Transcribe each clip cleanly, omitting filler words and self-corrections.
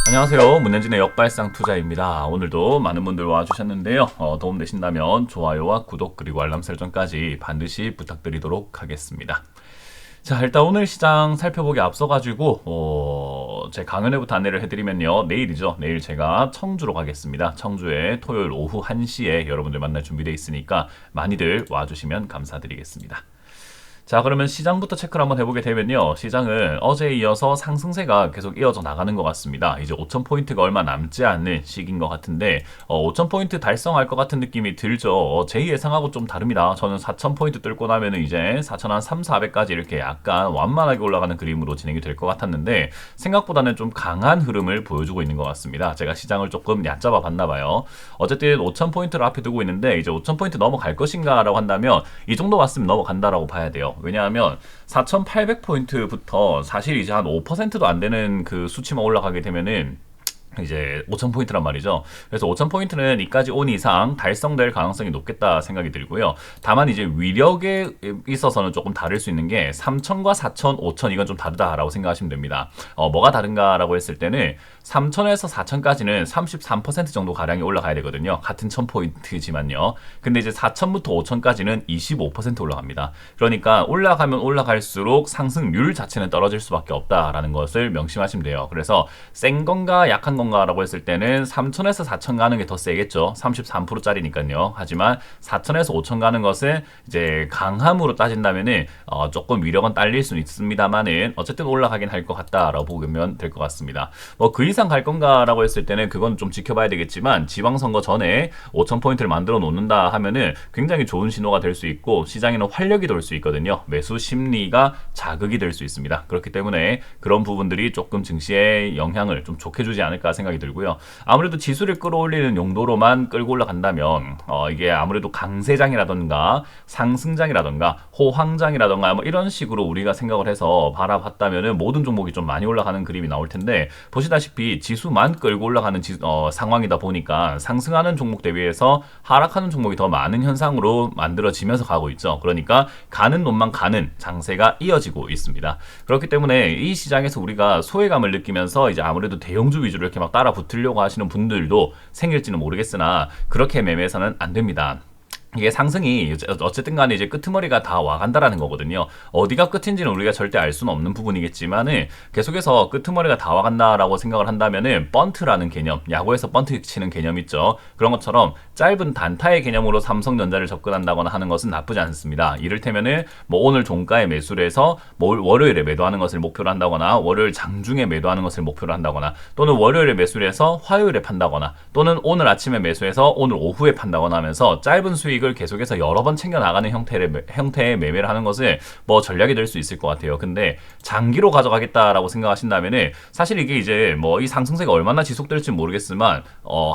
안녕하세요. 문현진의 역발상 투자입니다. 오늘도 많은 분들 와주셨는데요. 도움되신다면 좋아요와 구독 그리고 알람 설정까지 반드시 부탁드리도록 하겠습니다. 자, 일단 오늘 시장 살펴보기 앞서가지고 제 강연회부터 안내를 해드리면요. 내일이죠. 내일 제가 청주로 가겠습니다. 청주에 토요일 오후 1시에 여러분들 만날 준비되어 있으니까 많이들 와주시면 감사드리겠습니다. 자, 그러면 시장부터 체크를 한번 해보게 되면요. 시장은 어제에 이어서 상승세가 계속 이어져 나가는 것 같습니다. 이제 5,000포인트가 얼마 남지 않은 시기인 것 같은데 5,000포인트 달성할 것 같은 느낌이 들죠. 제 예상하고 좀 다릅니다. 저는 4,000포인트 뚫고 나면은 이제 4,300, 400까지 이렇게 약간 완만하게 올라가는 그림으로 진행이 될 것 같았는데 생각보다는 좀 강한 흐름을 보여주고 있는 것 같습니다. 제가 시장을 조금 얕잡아 봤나 봐요. 어쨌든 5,000포인트를 앞에 두고 있는데 이제 5,000포인트 넘어갈 것인가 라고 한다면 이 정도 왔으면 넘어간다라고 봐야 돼요. 왜냐하면 4,800포인트부터 사실 이제 한 5%도 안 되는 그 수치만 올라가게 되면은 이제 5,000포인트란 말이죠. 그래서 5,000포인트는 이까지 온 이상 달성될 가능성이 높겠다 생각이 들고요. 다만 이제 위력에 있어서는 조금 다를 수 있는 게 3,000과 4,000, 5,000 이건 좀 다르다라고 생각하시면 됩니다. 뭐가 다른가라고 했을 때는 3,000에서 4,000까지는 33% 정도 가량이 올라가야 되거든요. 같은 1,000포인트지만요. 근데 이제 4,000부터 5,000까지는 25% 올라갑니다. 그러니까 올라가면 올라갈수록 상승률 자체는 떨어질 수밖에 없다라는 것을 명심하시면 돼요. 그래서 센 건가 약한 건가라고 했을 때는 3,000에서 4,000 가는 게 더 세겠죠. 33%짜리니까요. 하지만 4,000에서 5,000 가는 것은 이제 강함으로 따진다면은 조금 위력은 딸릴 수는 있습니다만은 어쨌든 올라가긴 할 것 같다라고 보면 될 것 같습니다. 그 이상 갈 건가라고 했을 때는 그건 좀 지켜봐야 되겠지만 지방선거 전에 5,000포인트를 만들어 놓는다 하면은 굉장히 좋은 신호가 될 수 있고 시장에는 활력이 돌 수 있거든요. 매수 심리가 자극이 될 수 있습니다. 그렇기 때문에 그런 부분들이 조금 증시에 영향을 좀 좋게 주지 않을까 생각이 들고요. 아무래도 지수를 끌어올리는 용도로만 끌고 올라간다면 이게 아무래도 강세장이라던가 상승장이라던가 호황장이라던가 뭐 이런 식으로 우리가 생각을 해서 바라봤다면은 모든 종목이 좀 많이 올라가는 그림이 나올 텐데 보시다시피 지수만 끌고 올라가는 상황이다 보니까 상승하는 종목 대비해서 하락하는 종목이 더 많은 현상으로 만들어지면서 가고 있죠. 그러니까 가는 놈만 가는 장세가 이어지고 있습니다. 그렇기 때문에 이 시장에서 우리가 소외감을 느끼면서 이제 아무래도 대형주 위주로 이렇게 막 따라 붙으려고 하시는 분들도 생길지는 모르겠으나 그렇게 매매해서는 안 됩니다. 이게 상승이 어쨌든 간에 이제 끄트머리가 다 와간다라는 거거든요. 어디가 끝인지는 우리가 절대 알 수는 없는 부분이겠지만은 계속해서 끄트머리가 다 와간다라고 생각을 한다면은 번트라는 개념, 야구에서 번트 치는 개념 있죠. 그런 것처럼 짧은 단타의 개념으로 삼성전자를 접근한다거나 하는 것은 나쁘지 않습니다. 이를테면은 뭐 오늘 종가에 매수를 해서 뭐 월요일에 매도하는 것을 목표로 한다거나 월요일 장중에 매도하는 것을 목표로 한다거나 또는 월요일에 매수를 해서 화요일에 판다거나 또는 오늘 아침에 매수해서 오늘 오후에 판다거나 하면서 짧은 수익을 계속해서 여러 번 챙겨 나가는 형태의 매매를 하는 것을 뭐 전략이 될 수 있을 것 같아요. 근데 장기로 가져가겠다라고 생각하신다면은 사실 이게 이제 뭐 이 상승세가 얼마나 지속될지 모르겠지만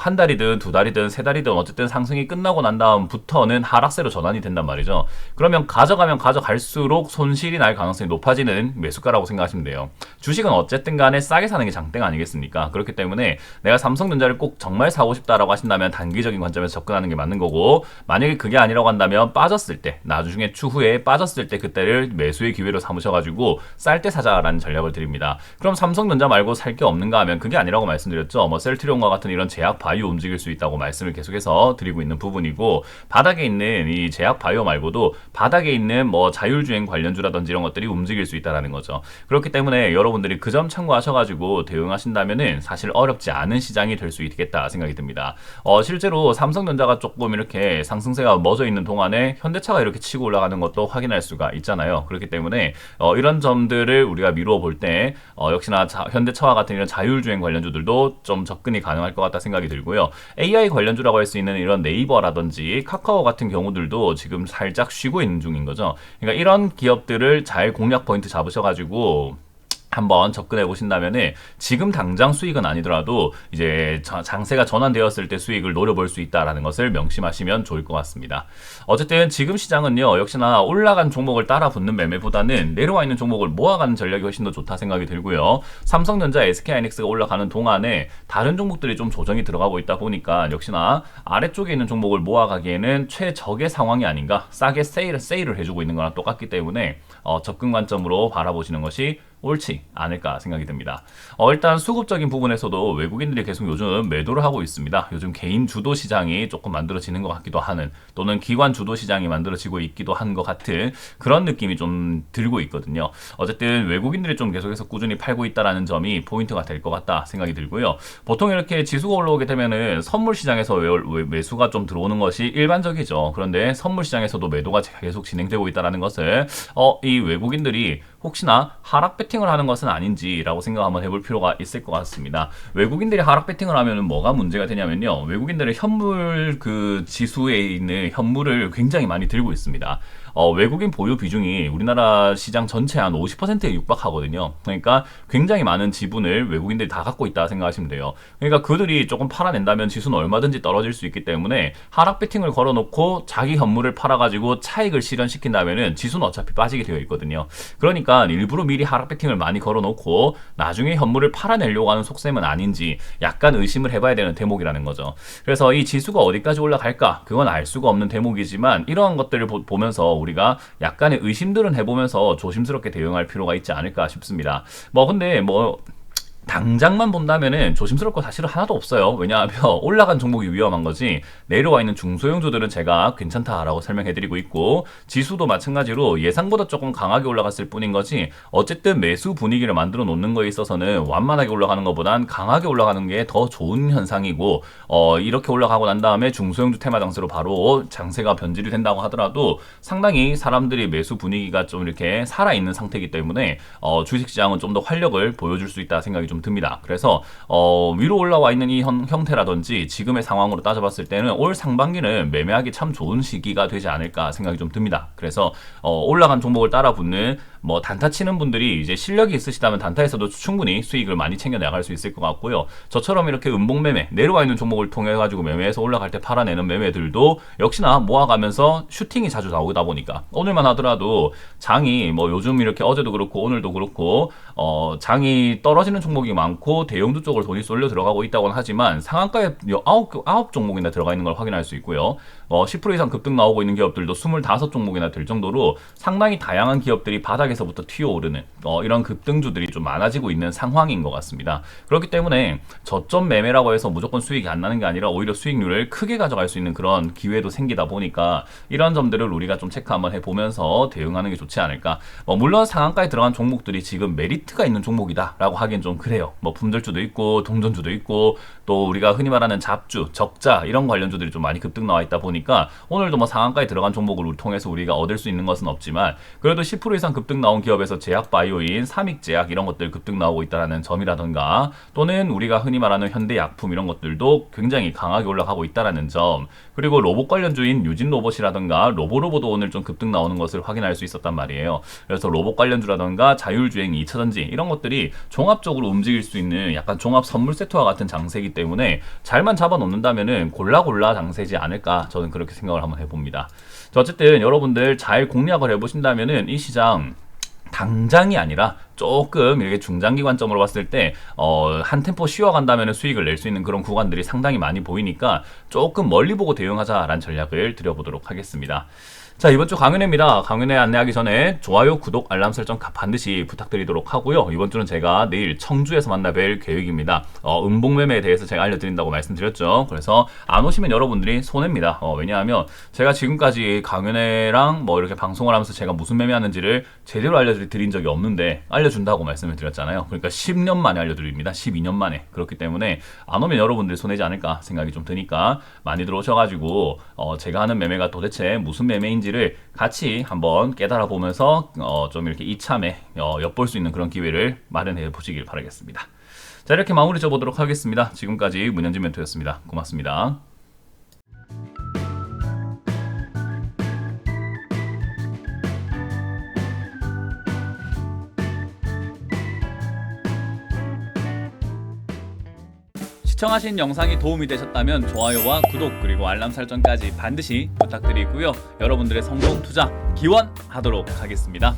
한 달이든 두 달이든 세 달이든 어쨌든 상승이 끝나고 난 다음부터는 하락세로 전환이 된단 말이죠. 그러면 가져가면 가져갈수록 손실이 날 가능성이 높아지는 매수가라고 생각하시면 돼요. 주식은 어쨌든 간에 싸게 사는 게 장땡 아니겠습니까? 그렇기 때문에 내가 삼성전자를 꼭 정말 사고 싶다라고 하신다면 단기적인 관점에서 접근하는 게 맞는 거고 만약에 그게 아니라고 한다면 빠졌을 때 나중에 추후에 빠졌을 때 그때를 매수의 기회로 삼으셔가지고 쌀 때 사자라는 전략을 드립니다. 그럼 삼성전자 말고 살 게 없는가 하면 그게 아니라고 말씀드렸죠. 뭐 셀트리온과 같은 이런 제약 바이오 움직일 수 있다고 말씀을 계속해서 드리고 있는 부분이고 바닥에 있는 이 제약 바이오 말고도 바닥에 있는 뭐 자율주행 관련주라든지 이런 것들이 움직일 수 있다라는 거죠. 그렇기 때문에 여러분들이 그 점 참고하셔가지고 대응하신다면은 사실 어렵지 않은 시장이 될 수 있겠다 생각이 듭니다. 실제로 삼성전자가 조금 이렇게 상승세가 멎어 있는 동안에 현대차가 이렇게 치고 올라가는 것도 확인할 수가 있잖아요. 그렇기 때문에 이런 점들을 우리가 미루어 볼 때 역시나 현대차와 같은 이런 자율주행 관련주들도 좀 접근이 가능할 것 같다 생각이 들고요. AI 관련주라고 할 수 있는 이런 네이버라든지 카카오 같은 경우들도 지금 살짝 쉬고 있는 중인 거죠. 그러니까 이런 기업들을 잘 공략 포인트 잡으셔가지고 한번 접근해 보신다면은 지금 당장 수익은 아니더라도 이제 장세가 전환되었을 때 수익을 노려볼 수 있다라는 것을 명심하시면 좋을 것 같습니다. 어쨌든 지금 시장은요 역시나 올라간 종목을 따라 붙는 매매보다는 내려와 있는 종목을 모아가는 전략이 훨씬 더 좋다 생각이 들고요. 삼성전자, SK하이닉스가 올라가는 동안에 다른 종목들이 좀 조정이 들어가고 있다 보니까 역시나 아래쪽에 있는 종목을 모아가기에는 최적의 상황이 아닌가. 싸게 세일을 해주고 있는 거랑 똑같기 때문에 접근 관점으로 바라보시는 것이 옳지 않을까 생각이 듭니다. 일단 수급적인 부분에서도 외국인들이 계속 요즘 매도를 하고 있습니다. 요즘 개인 주도 시장이 조금 만들어지는 것 같기도 하는, 또는 기관 주도 시장이 만들어지고 있기도 한 것 같은 그런 느낌이 좀 들고 있거든요. 어쨌든 외국인들이 좀 계속해서 꾸준히 팔고 있다는 점이 포인트가 될 것 같다 생각이 들고요. 보통 이렇게 지수가 올라오게 되면은 선물 시장에서 매수가 좀 들어오는 것이 일반적이죠. 그런데 선물 시장에서도 매도가 계속 진행되고 있다는 것을 이 외국인들이 혹시나 하락 배팅을 하는 것은 아닌지라고 생각 한번 해볼 필요가 있을 것 같습니다. 외국인들이 하락 배팅을 하면 뭐가 문제가 되냐면요. 외국인들은 현물 그 지수에 있는 현물을 굉장히 많이 들고 있습니다. 외국인 보유 비중이 우리나라 시장 전체 한 50%에 육박하거든요. 그러니까 굉장히 많은 지분을 외국인들이 다 갖고 있다 생각하시면 돼요. 그러니까 그들이 조금 팔아낸다면 지수는 얼마든지 떨어질 수 있기 때문에 하락 배팅을 걸어놓고 자기 현물을 팔아가지고 차익을 실현시킨다면은 지수는 어차피 빠지게 되어 있거든요. 그러니까 일부러 미리 하락 배팅을 많이 걸어놓고 나중에 현물을 팔아내려고 하는 속셈은 아닌지 약간 의심을 해봐야 되는 대목이라는 거죠. 그래서 이 지수가 어디까지 올라갈까? 그건 알 수가 없는 대목이지만 이러한 것들을 보면서 우리가 약간의 의심들은 해보면서 조심스럽게 대응할 필요가 있지 않을까 싶습니다. 근데 당장만 본다면은 조심스러울 거 사실은 하나도 없어요. 왜냐하면 올라간 종목이 위험한 거지 내려와 있는 중소형주들은 제가 괜찮다라고 설명해드리고 있고, 지수도 마찬가지로 예상보다 조금 강하게 올라갔을 뿐인 거지 어쨌든 매수 분위기를 만들어 놓는 거에 있어서는 완만하게 올라가는 것보단 강하게 올라가는 게 더 좋은 현상이고, 이렇게 올라가고 난 다음에 중소형주 테마 장세로 바로 장세가 변질이 된다고 하더라도 상당히 사람들이 매수 분위기가 좀 이렇게 살아있는 상태이기 때문에 주식시장은 좀 더 활력을 보여줄 수 있다 생각이 좀 듭니다. 그래서 위로 올라와 있는 이 형태라든지 지금의 상황으로 따져봤을 때는 올 상반기는 매매하기 참 좋은 시기가 되지 않을까 생각이 좀 듭니다. 그래서 올라간 종목을 따라붙는 단타 치는 분들이 이제 실력이 있으시다면 단타에서도 충분히 수익을 많이 챙겨 나갈 수 있을 것 같고요. 저처럼 이렇게 음봉 매매, 내려와 있는 종목을 통해 가지고 매매해서 올라갈 때 팔아내는 매매들도 역시나 모아가면서 슈팅이 자주 나오다 보니까 오늘만 하더라도 장이 요즘 이렇게 어제도 그렇고 오늘도 그렇고 장이 떨어지는 종목이 많고 대형주 쪽으로 돈이 쏠려 들어가고 있다고는 하지만 상한가에 9종목이나 들어가 있는 걸 확인할 수 있고요. 10% 이상 급등 나오고 있는 기업들도 25종목이나 될 정도로 상당히 다양한 기업들이 바닥에서부터 튀어오르는 이런 급등주들이 좀 많아지고 있는 상황인 것 같습니다. 그렇기 때문에 저점 매매라고 해서 무조건 수익이 안 나는 게 아니라 오히려 수익률을 크게 가져갈 수 있는 그런 기회도 생기다 보니까 이런 점들을 우리가 좀 체크 한번 해보면서 대응하는 게 좋지 않을까. 물론 상한가에 들어간 종목들이 지금 메리트가 있는 종목이다 라고 하기엔 좀 그래요. 품절주도 있고 동전주도 있고 또 우리가 흔히 말하는 잡주, 적자 이런 관련주들이 좀 많이 급등 나와 있다 보니까 오늘도 상한가에 들어간 종목을 통해서 우리가 얻을 수 있는 것은 없지만 그래도 10% 이상 급등 나온 기업에서 제약바이오인, 삼익제약 이런 것들 급등 나오고 있다는 점이라든가, 또는 우리가 흔히 말하는 현대약품 이런 것들도 굉장히 강하게 올라가고 있다는 점, 그리고 로봇 관련주인 유진로봇이라든가 로보로보도 오늘 좀 급등 나오는 것을 확인할 수 있었단 말이에요. 그래서 로봇 관련주라든가 자율주행, 2차전지 이런 것들이 종합적으로 움직일 수 있는 약간 종합 선물 세트와 같은 장세이기 때문에 잘만 잡아 놓는다면은 골라 장세지 않을까, 저는 그렇게 생각을 한번 해봅니다. 어쨌든 여러분들 잘 공략을 해보신다면은 이 시장 당장이 아니라 조금 이렇게 중장기 관점으로 봤을 때 한 템포 쉬어간다면 수익을 낼 수 있는 그런 구간들이 상당히 많이 보이니까 조금 멀리 보고 대응하자라는 전략을 드려보도록 하겠습니다. 자, 이번 주 강연회입니다. 강연회 안내하기 전에 좋아요, 구독, 알람 설정 반드시 부탁드리도록 하고요. 이번 주는 제가 내일 청주에서 만나뵐 계획입니다. 음봉매매에 대해서 제가 알려드린다고 말씀드렸죠. 그래서 안 오시면 여러분들이 손해입니다. 왜냐하면 제가 지금까지 강연회랑 이렇게 방송을 하면서 제가 무슨 매매하는지를 제대로 알려드린 적이 없는데 알려준다고 말씀을 드렸잖아요. 그러니까 10년 만에 알려드립니다. 12년 만에. 그렇기 때문에 안 오면 여러분들이 손해지 않을까 생각이 좀 드니까 많이 들어오셔가지고 제가 하는 매매가 도대체 무슨 매매인지 를 같이 한번 깨달아 보면서 좀 이렇게 이참에 엿볼 수 있는 그런 기회를 마련해 보시길 바라겠습니다. 자, 이렇게 마무리 져보도록 하겠습니다. 지금까지 문현진 멘토였습니다. 고맙습니다. 시청하신 영상이 도움이 되셨다면 좋아요와 구독 그리고 알람 설정까지 반드시 부탁드리고요. 여러분들의 성공 투자 기원하도록 하겠습니다.